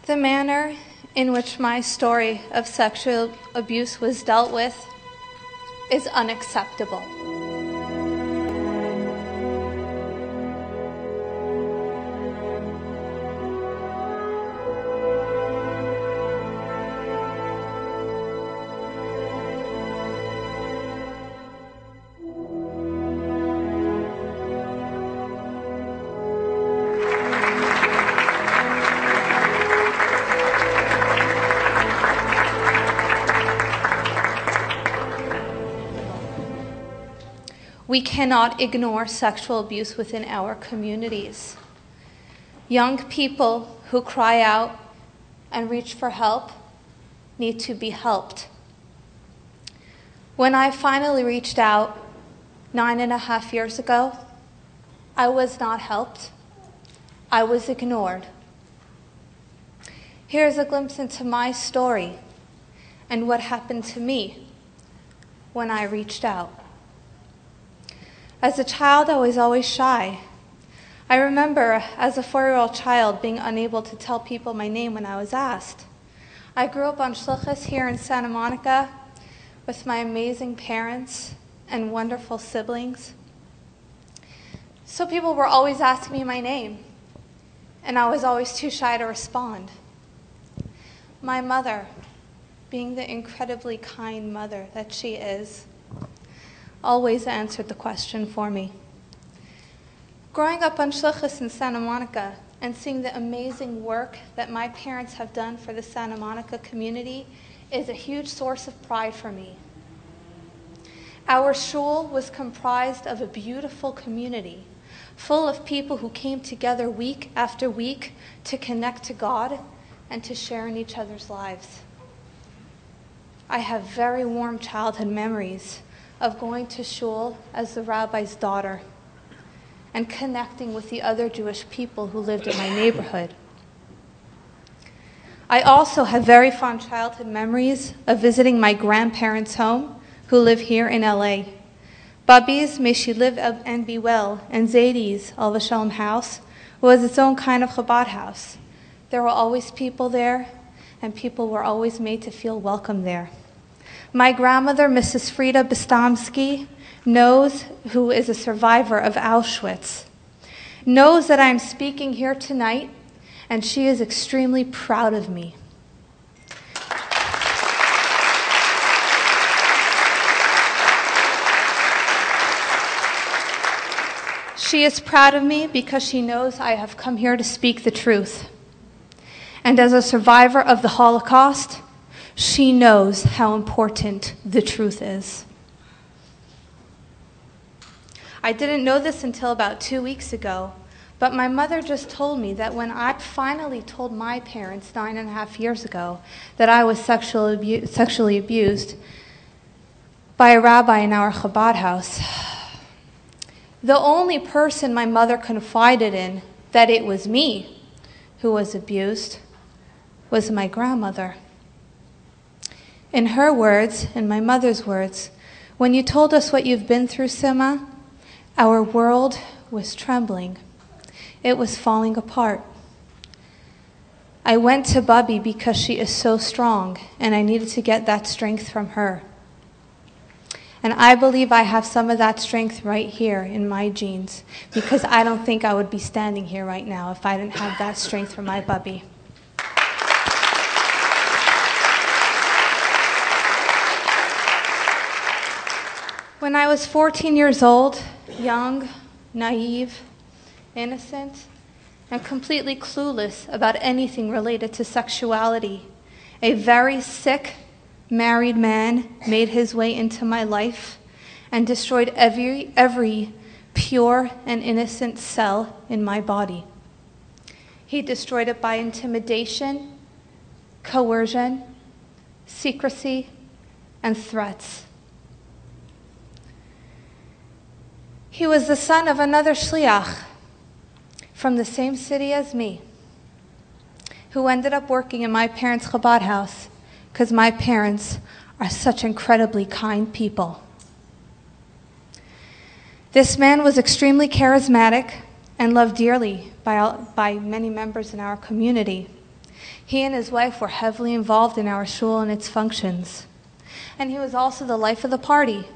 The manner in which my story of sexual abuse was dealt with is unacceptable. We cannot ignore sexual abuse within our communities. Young people who cry out and reach for help need to be helped. When I finally reached out 9.5 years ago, I was not helped. I was ignored. Here's a glimpse into my story and what happened to me when I reached out. As a child, I was always shy. I remember as a 4-year-old child being unable to tell people my name when I was asked. I grew up on Shlichus here in Santa Monica with my amazing parents and wonderful siblings. So people were always asking me my name, and I was always too shy to respond. My mother, being the incredibly kind mother that she is, always answered the question for me. Growing up on Shlichus in Santa Monica and seeing the amazing work that my parents have done for the Santa Monica community is a huge source of pride for me. Our shul was comprised of a beautiful community, full of people who came together week after week to connect to God and to share in each other's lives. I have very warm childhood memories of going to shul as the rabbi's daughter and connecting with the other Jewish people who lived in my neighborhood. I also have very fond childhood memories of visiting my grandparents' home who live here in LA. Babi's May She Live and Be Well and Zadie's Alva Shalom house was its own kind of Chabad house. There were always people there, and people were always made to feel welcome there. My grandmother, Mrs. Frida Bistamski, who is a survivor of Auschwitz, knows that I am speaking here tonight, and she is extremely proud of me. She is proud of me because she knows I have come here to speak the truth. And as a survivor of the Holocaust, she knows how important the truth is. I didn't know this until about 2 weeks ago, but my mother just told me that when I finally told my parents 9.5 years ago that I was sexually abused by a rabbi in our Chabad house, the only person my mother confided in that it was me who was abused was my grandmother. In her words, in my mother's words, when you told us what you've been through, Sima, our world was trembling. It was falling apart. I went to Bubby because she is so strong, and I needed to get that strength from her. And I believe I have some of that strength right here in my genes, because I don't think I would be standing here right now if I didn't have that strength from my Bubby. When I was 14 years old, young, naive, innocent, and completely clueless about anything related to sexuality, a very sick, married man made his way into my life and destroyed every pure and innocent cell in my body. He destroyed it by intimidation, coercion, secrecy, and threats. He was the son of another shliach from the same city as me, who ended up working in my parents' Chabad house because my parents are such incredibly kind people. This man was extremely charismatic and loved dearly by many members in our community. He and his wife were heavily involved in our shul and its functions. And he was also the life of the party.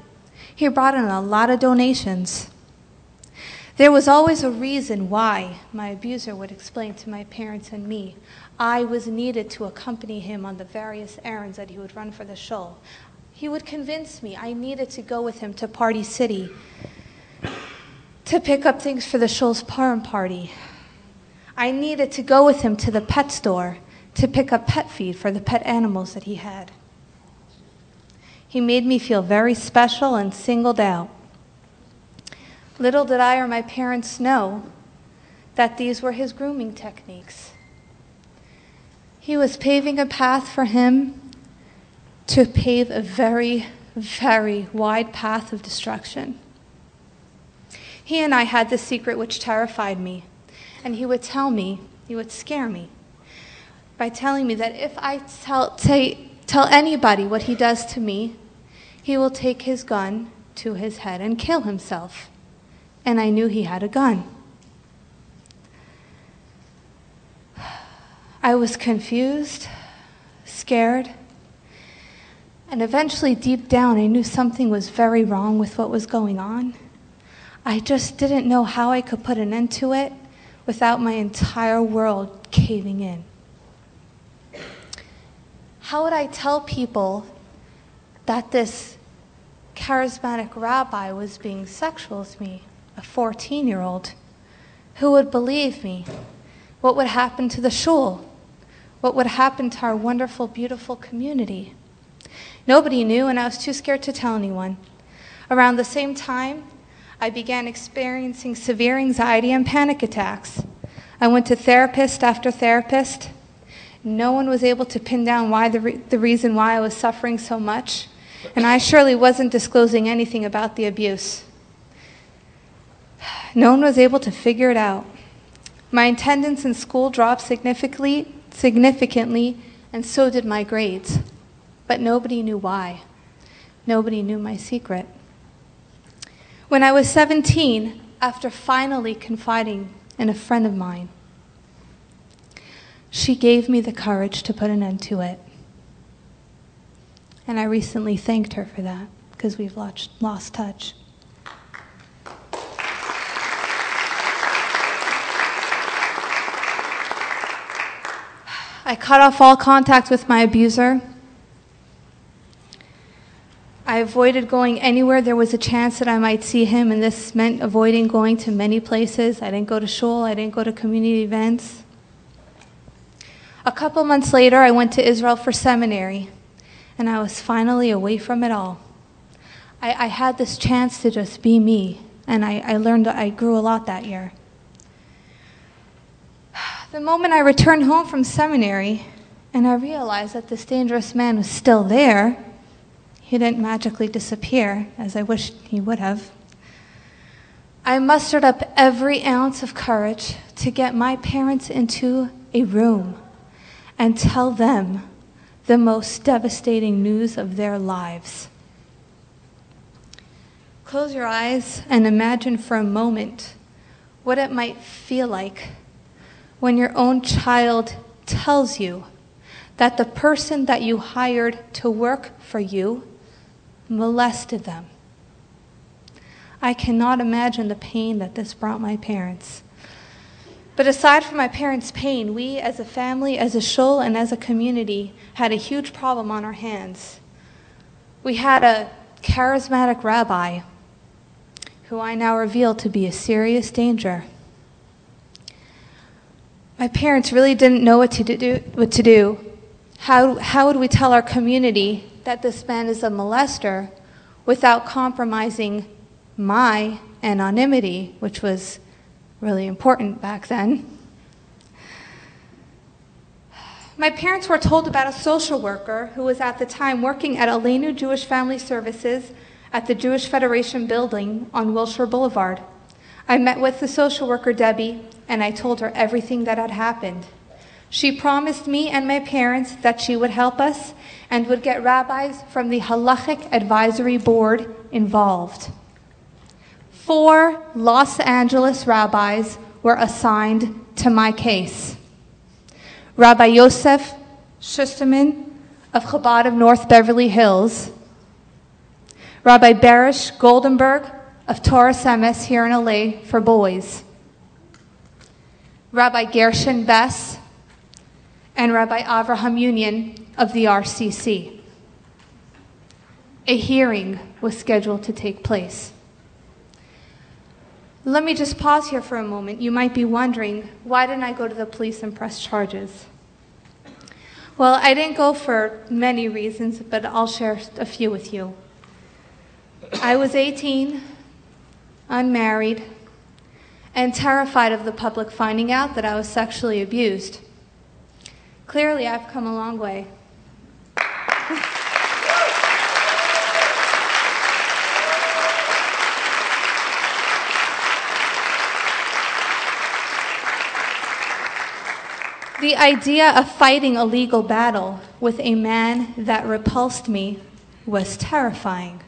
He brought in a lot of donations. There was always a reason why, my abuser would explain to my parents and me, I was needed to accompany him on the various errands that he would run for the shul. He would convince me I needed to go with him to Party City to pick up things for the shul's Purim party. I needed to go with him to the pet store to pick up pet feed for the pet animals that he had. He made me feel very special and singled out. Little did I or my parents know that these were his grooming techniques. He was paving a path for him to pave a very, very wide path of destruction. He and I had this secret which terrified me, and he would tell me, he would scare me by telling me that if I tell anybody what he does to me, he will take his gun to his head and kill himself. And I knew he had a gun. I was confused, scared, and eventually deep down I knew something was very wrong with what was going on. I just didn't know how I could put an end to it without my entire world caving in. How would I tell people that this charismatic rabbi was being sexual with me, a 14-year-old? Who would believe me? What would happen to the shul? What would happen to our wonderful, beautiful community? Nobody knew, and I was too scared to tell anyone. Around the same time, I began experiencing severe anxiety and panic attacks. I went to therapist after therapist. No one was able to pin down the reason why I was suffering so much, and I surely wasn't disclosing anything about the abuse. No one was able to figure it out. My attendance in school dropped significantly, and so did my grades. But nobody knew why. Nobody knew my secret. When I was 17, after finally confiding in a friend of mine, she gave me the courage to put an end to it. And I recently thanked her for that, because we've lost touch. I cut off all contact with my abuser. I avoided going anywhere there was a chance that I might see him, and this meant avoiding going to many places. I didn't go to shul, I didn't go to community events. A couple months later, I went to Israel for seminary, and I was finally away from it all. I had this chance to just be me, and I learned that I grew a lot that year. The moment I returned home from seminary, and I realized that this dangerous man was still there, he didn't magically disappear, as I wished he would have. I mustered up every ounce of courage to get my parents into a room and tell them the most devastating news of their lives. Close your eyes and imagine for a moment what it might feel like when your own child tells you that the person that you hired to work for you molested them. I cannot imagine the pain that this brought my parents. But aside from my parents' pain, we as a family, as a shul, and as a community had a huge problem on our hands. We had a charismatic rabbi who I now reveal to be a serious danger. My parents really didn't know what to do. How would we tell our community that this man is a molester without compromising my anonymity, which was really important back then? My parents were told about a social worker who was at the time working at Aleinu Jewish Family Services at the Jewish Federation building on Wilshire Boulevard. I met with the social worker, Debbie, and I told her everything that had happened. She promised me and my parents that she would help us and would get rabbis from the Halachic Advisory Board involved. 4 Los Angeles rabbis were assigned to my case. Rabbi Yosef Schusterman of Chabad of North Beverly Hills, Rabbi Berish Goldenberg of Torah Semes here in LA for boys, Rabbi Gershon Bess, and Rabbi Avraham Union of the RCC. A hearing was scheduled to take place. Let me just pause here for a moment. You might be wondering, why didn't I go to the police and press charges? Well, I didn't go for many reasons, but I'll share a few with you. I was 18, unmarried, and terrified of the public finding out that I was sexually abused. Clearly, I've come a long way. The idea of fighting a legal battle with a man that repulsed me was terrifying.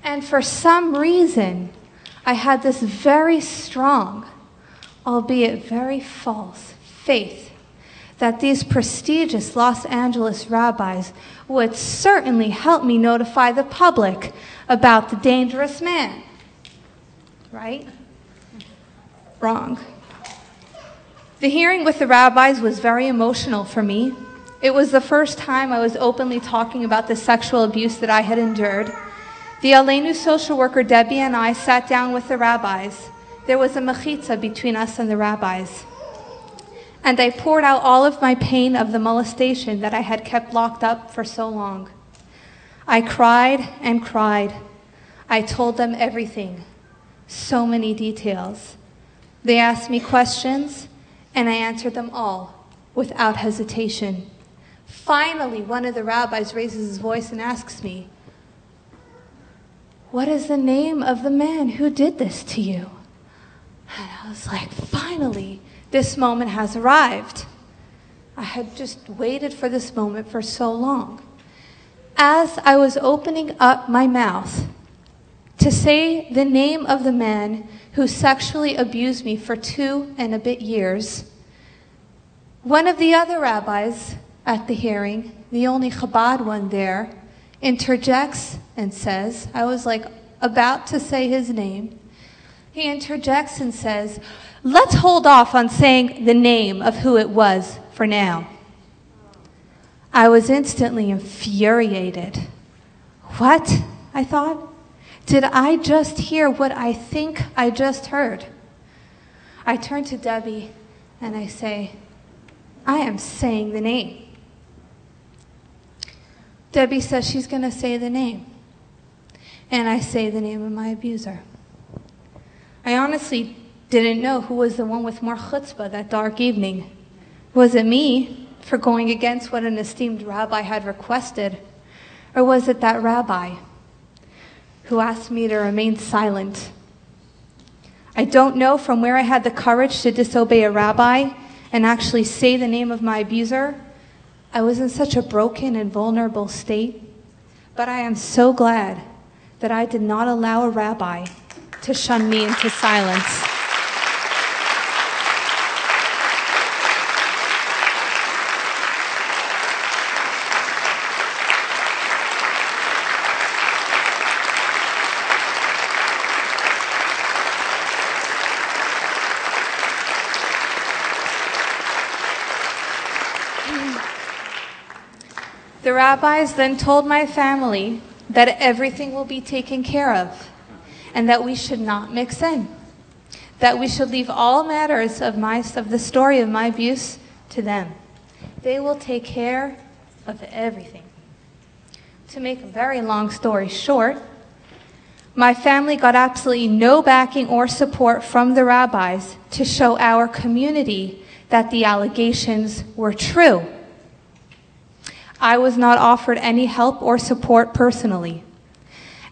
And for some reason, I had this very strong, albeit very false, faith that these prestigious Los Angeles rabbis would certainly help me notify the public about the dangerous man. Right? Wrong. The hearing with the rabbis was very emotional for me. It was the first time I was openly talking about the sexual abuse that I had endured. The Aleinu social worker Debbie and I sat down with the rabbis. There was a mechitza between us and the rabbis. And I poured out all of my pain of the molestation that I had kept locked up for so long. I cried and cried. I told them everything, so many details. They asked me questions, and I answered them all without hesitation. Finally, one of the rabbis raises his voice and asks me, "What is the name of the man who did this to you?" And I was like, finally, this moment has arrived. I had just waited for this moment for so long. As I was opening up my mouth to say the name of the man who sexually abused me for 2 and a bit years, one of the other rabbis at the hearing, the only Chabad one there, interjects and says, I was like about to say his name, he interjects and says, "Let's hold off on saying the name of who it was for now." I was instantly infuriated. What? I thought. Did I just hear what I think I just heard? I turn to Debbie and I say, "I am saying the name." Debbie says she's going to say the name. And I say the name of my abuser. I honestly didn't know who was the one with more chutzpah that dark evening. Was it me for going against what an esteemed rabbi had requested? Or was it that rabbi who asked me to remain silent? I don't know from where I had the courage to disobey a rabbi and actually say the name of my abuser. I was in such a broken and vulnerable state, but I am so glad that I did not allow a rabbi to shun me into silence. The rabbis then told my family that everything will be taken care of and that we should not mix in, that we should leave all matters of the story of my abuse to them. They will take care of everything. To make a very long story short, my family got absolutely no backing or support from the rabbis to show our community that the allegations were true. I was not offered any help or support personally.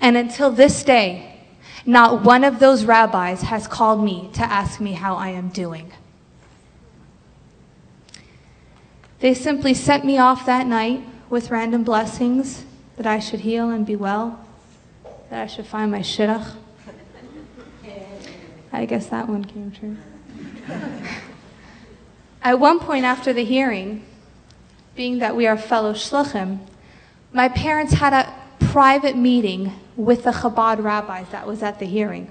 And until this day, not one of those rabbis has called me to ask me how I am doing. They simply sent me off that night with random blessings that I should heal and be well, that I should find my shidduch. I guess that one came true. At one point after the hearing, being that we are fellow shluchim, my parents had a private meeting with the Chabad rabbis that was at the hearing.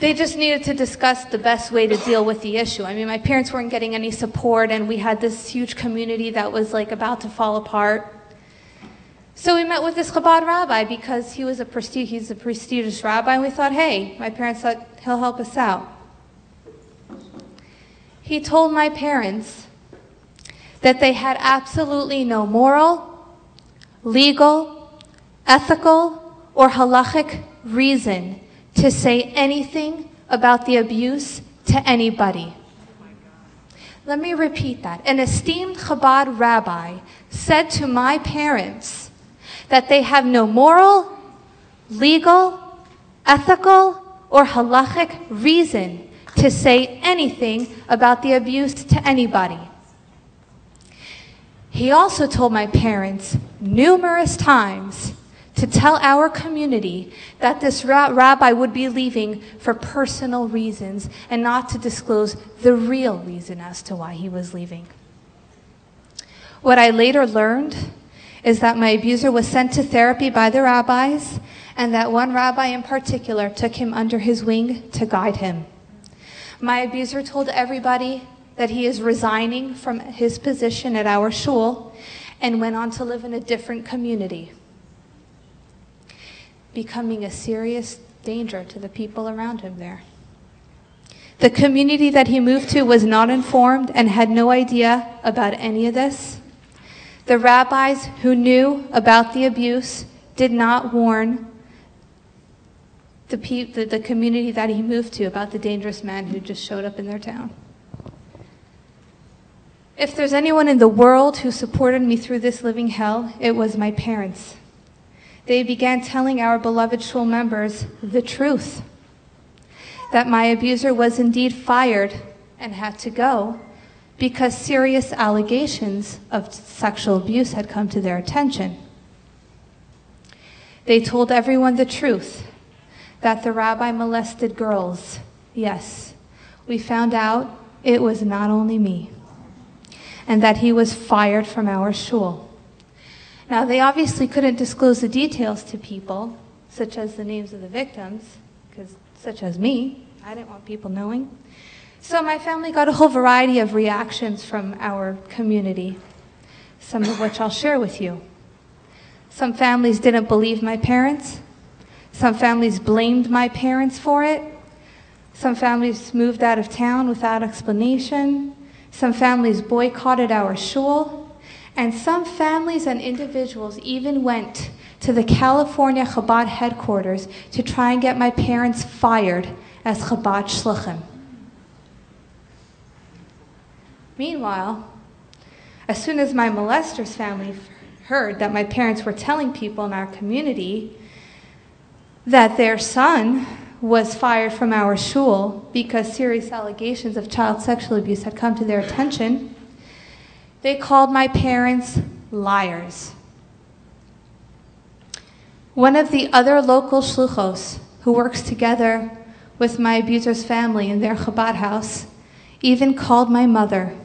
They just needed to discuss the best way to deal with the issue. I mean, my parents weren't getting any support, and we had this huge community that was like about to fall apart. So we met with this Chabad rabbi because he's a prestigious rabbi, and we thought, hey, my parents thought he'll help us out. He told my parents that they had absolutely no moral, legal, ethical, or halachic reason to say anything about the abuse to anybody. Let me repeat that. An esteemed Chabad rabbi said to my parents that they have no moral, legal, ethical, or halachic reason to say anything about the abuse to anybody. He also told my parents numerous times to tell our community that this rabbi would be leaving for personal reasons and not to disclose the real reason as to why he was leaving. What I later learned is that my abuser was sent to therapy by the rabbis, and that one rabbi in particular took him under his wing to guide him. My abuser told everybody that he is resigning from his position at our shul and went on to live in a different community, becoming a serious danger to the people around him there. The community that he moved to was not informed and had no idea about any of this. The rabbis who knew about the abuse did not warn the community that he moved to about the dangerous man who just showed up in their town. If there's anyone in the world who supported me through this living hell, it was my parents. They began telling our beloved shul members the truth, that my abuser was indeed fired and had to go because serious allegations of sexual abuse had come to their attention. They told everyone the truth, that the rabbi molested girls. Yes, we found out it was not only me, and that he was fired from our shul. Now, they obviously couldn't disclose the details to people, such as the names of the victims, such as me. I didn't want people knowing. So my family got a whole variety of reactions from our community, some of which I'll share with you. Some families didn't believe my parents. Some families blamed my parents for it. Some families moved out of town without explanation. Some families boycotted our shul. And some families and individuals even went to the California Chabad headquarters to try and get my parents fired as Chabad shluchim. Meanwhile, as soon as my molester's family heard that my parents were telling people in our community that their son was fired from our shul because serious allegations of child sexual abuse had come to their attention, they called my parents liars. One of the other local shluchos who works together with my abuser's family in their Chabad house even called my mother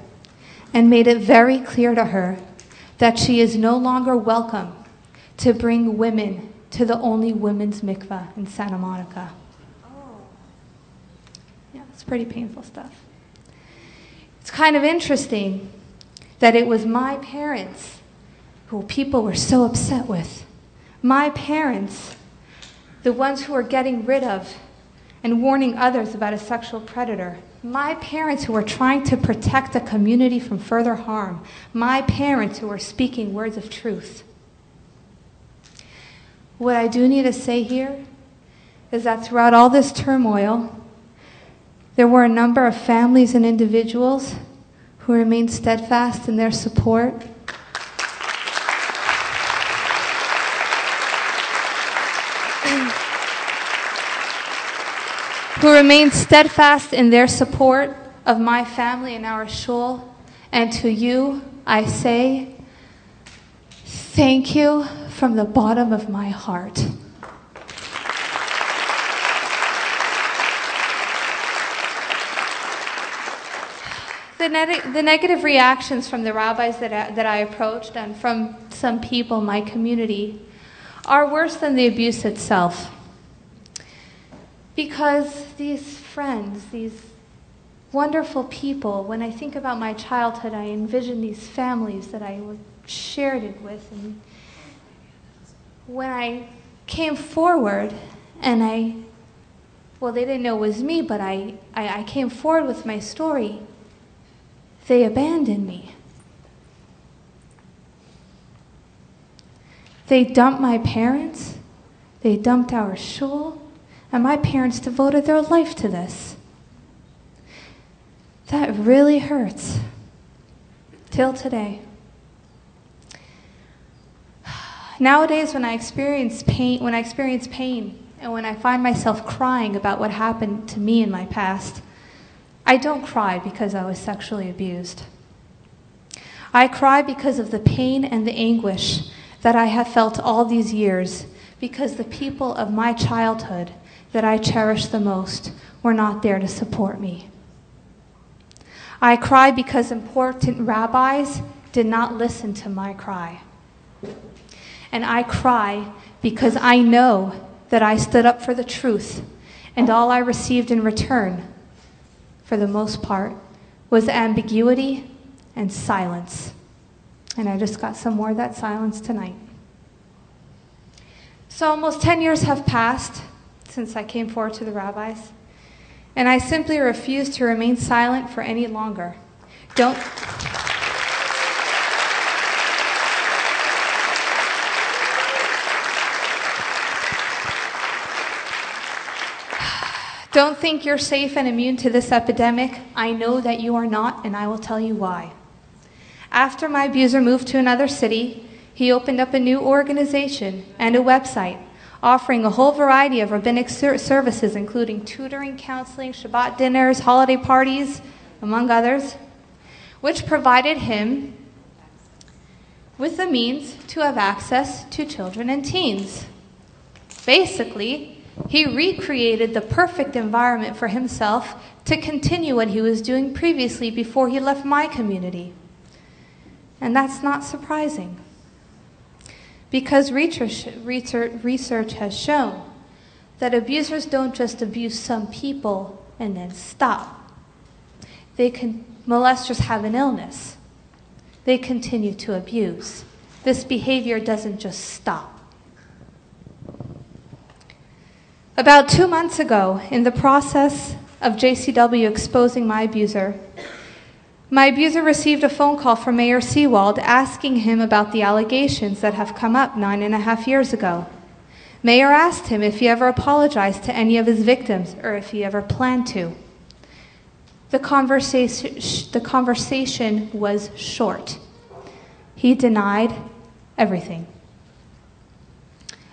and made it very clear to her that she is no longer welcome to bring women to the only women's mikveh in Santa Monica. Yeah, it's pretty painful stuff. It's kind of interesting that it was my parents who people were so upset with. My parents, the ones who were getting rid of and warning others about a sexual predator. My parents who were trying to protect the community from further harm. My parents who were speaking words of truth. What I do need to say here is that throughout all this turmoil, there were a number of families and individuals who remained steadfast in their support. Who remained steadfast in their support of my family and our shul. And to you, I say, thank you from the bottom of my heart. The negative reactions from the rabbis that I approached and from some people in my community are worse than the abuse itself. Because these friends, these wonderful people, when I think about my childhood, I envision these families that I shared it with. And when I came forward and they didn't know it was me, but I came forward with my story, they abandoned me. They dumped my parents, they dumped our shul, and my parents devoted their life to this. That really hurts, till today. Nowadays, when I experience pain, and when I find myself crying about what happened to me in my past, I don't cry because I was sexually abused. I cry because of the pain and the anguish that I have felt all these years, because the people of my childhood that I cherish the most were not there to support me. I cry because important rabbis did not listen to my cry. And I cry because I know that I stood up for the truth, and all I received in return, for the most part, was ambiguity and silence. And I just got some more of that silence tonight. So almost 10 years have passed since I came forward to the rabbis, and I simply refuse to remain silent for any longer. Don't think you're safe and immune to this epidemic. I know that you are not, and I will tell you why. After my abuser moved to another city, he opened up a new organization and a website offering a whole variety of rabbinic services, including tutoring, counseling, Shabbat dinners, holiday parties, among others, which provided him with the means to have access to children and teens. Basically, he recreated the perfect environment for himself to continue what he was doing previously before he left my community. And that's not surprising, because research has shown that abusers don't just abuse some people and then stop. Molesters have an illness. They continue to abuse. This behavior doesn't just stop. About 2 months ago, in the process of JCW exposing my abuser received a phone call from Mayor Seawald asking him about the allegations that have come up 9.5 years ago. Mayor asked him if he ever apologized to any of his victims or if he ever planned to. The conversation was short. He denied everything.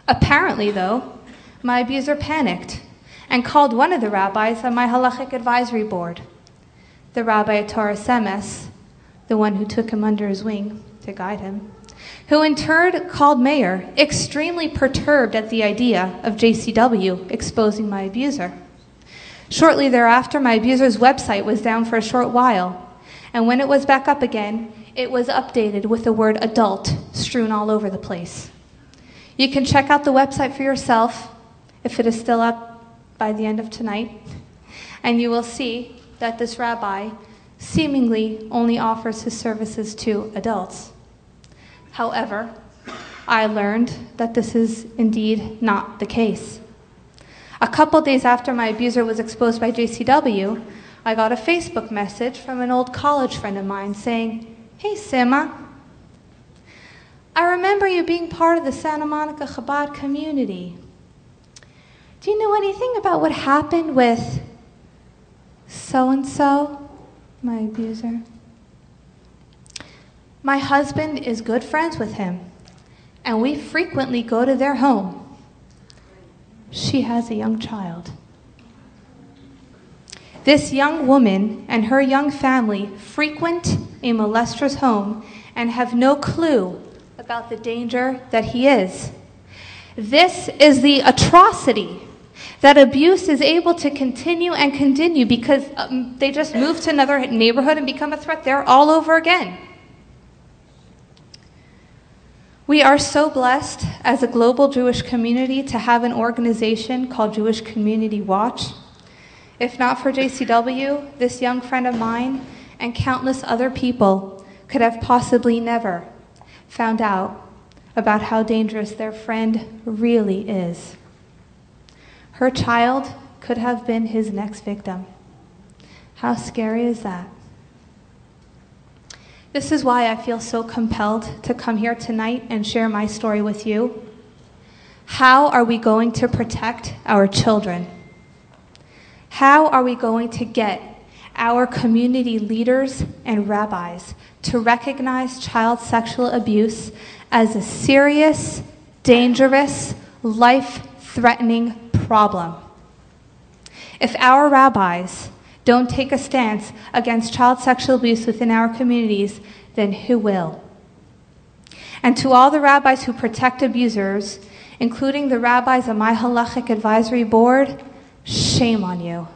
Apparently, though, my abuser panicked and called one of the rabbis on my halachic advisory board, the rabbi at Torah Semes, the one who took him under his wing to guide him, who in turn called Mayor, extremely perturbed at the idea of JCW exposing my abuser. Shortly thereafter, my abuser's website was down for a short while, and when it was back up again, it was updated with the word adult strewn all over the place. You can check out the website for yourself, if it is still up by the end of tonight, and you will see that this rabbi seemingly only offers his services to adults. However, I learned that this is indeed not the case. A couple days after my abuser was exposed by JCW, I got a Facebook message from an old college friend of mine saying, "Hey, Sima, I remember you being part of the Santa Monica Chabad community. Do you know anything about what happened with so-and-so, my abuser? My husband is good friends with him, and we frequently go to their home. She has a young child." This young woman and her young family frequent a molester's home and have no clue about the danger that he is. This is the atrocity That abuse is able to continue and continue because they just move to another neighborhood and become a threat there all over again. We are so blessed as a global Jewish community to have an organization called Jewish Community Watch. If not for JCW, this young friend of mine and countless other people could have possibly never found out about how dangerous their friend really is. Her child could have been his next victim. How scary is that? This is why I feel so compelled to come here tonight and share my story with you. How are we going to protect our children? How are we going to get our community leaders and rabbis to recognize child sexual abuse as a serious, dangerous, life-threatening problem? If our rabbis don't take a stance against child sexual abuse within our communities, then who will? And to all the rabbis who protect abusers, including the rabbis on my halachic advisory board, shame on you.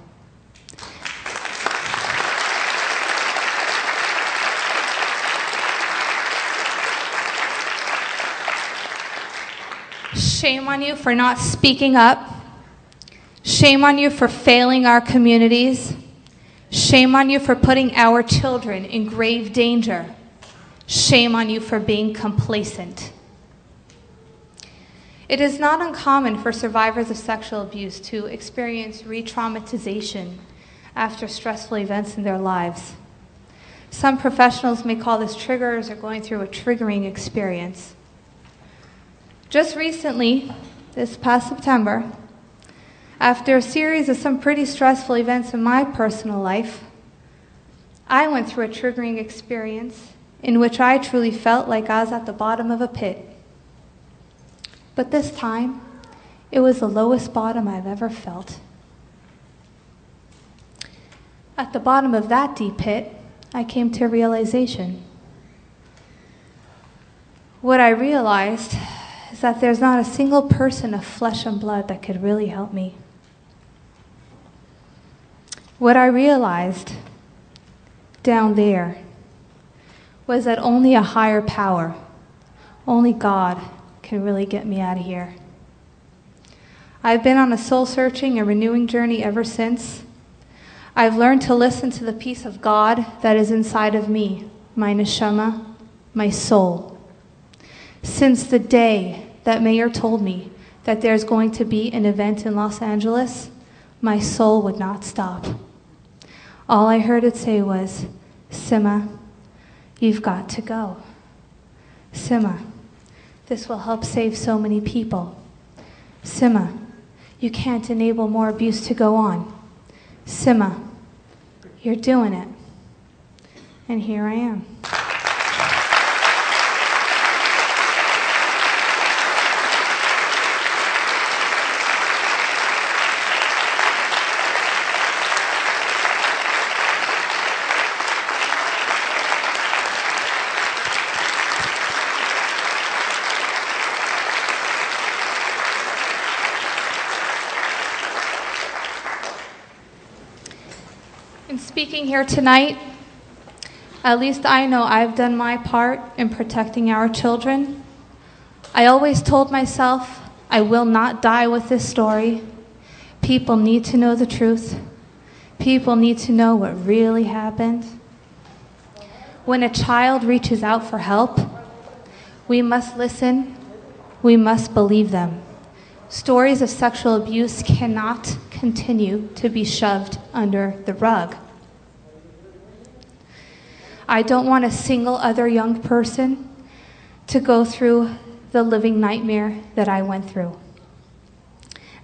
Shame on you for not speaking up. Shame on you for failing our communities. Shame on you for putting our children in grave danger. Shame on you for being complacent. It is not uncommon for survivors of sexual abuse to experience re-traumatization after stressful events in their lives. Some professionals may call this triggers or going through a triggering experience. Just recently, this past September, after a series of some pretty stressful events in my personal life, I went through a triggering experience in which I truly felt like I was at the bottom of a pit. But this time, it was the lowest bottom I've ever felt. At the bottom of that deep pit, I came to a realization. What I realized is that there's not a single person of flesh and blood that could really help me. What I realized down there was that only a higher power, only God, can really get me out of here. I've been on a soul-searching and renewing journey ever since. I've learned to listen to the peace of God that is inside of me, my neshama, my soul. Since the day that Mayor told me that there's going to be an event in Los Angeles, my soul would not stop. All I heard it say was, Sima, you've got to go. Sima, this will help save so many people. Sima, you can't enable more abuse to go on. Sima, you're doing it. And here I am. In speaking here tonight, at least I know I've done my part in protecting our children. I always told myself, I will not die with this story. People need to know the truth. People need to know what really happened. When a child reaches out for help, we must listen. We must believe them. Stories of sexual abuse cannot continue to be shoved under the rug. I don't want a single other young person to go through the living nightmare that I went through.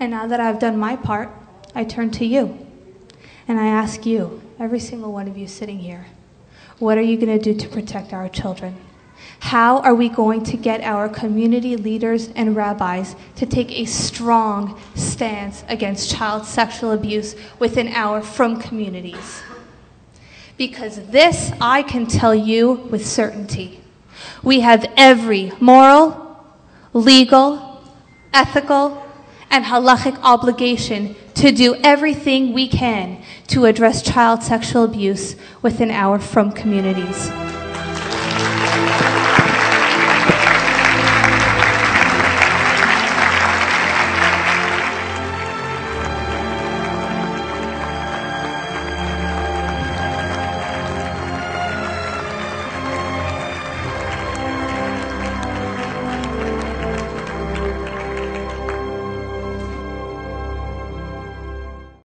And now that I've done my part, I turn to you. And I ask you, every single one of you sitting here, what are you going to do to protect our children? How are we going to get our community leaders and rabbis to take a strong stance against child sexual abuse within our Frum communities? Because this I can tell you with certainty. We have every moral, legal, ethical, and halachic obligation to do everything we can to address child sexual abuse within our Frum communities.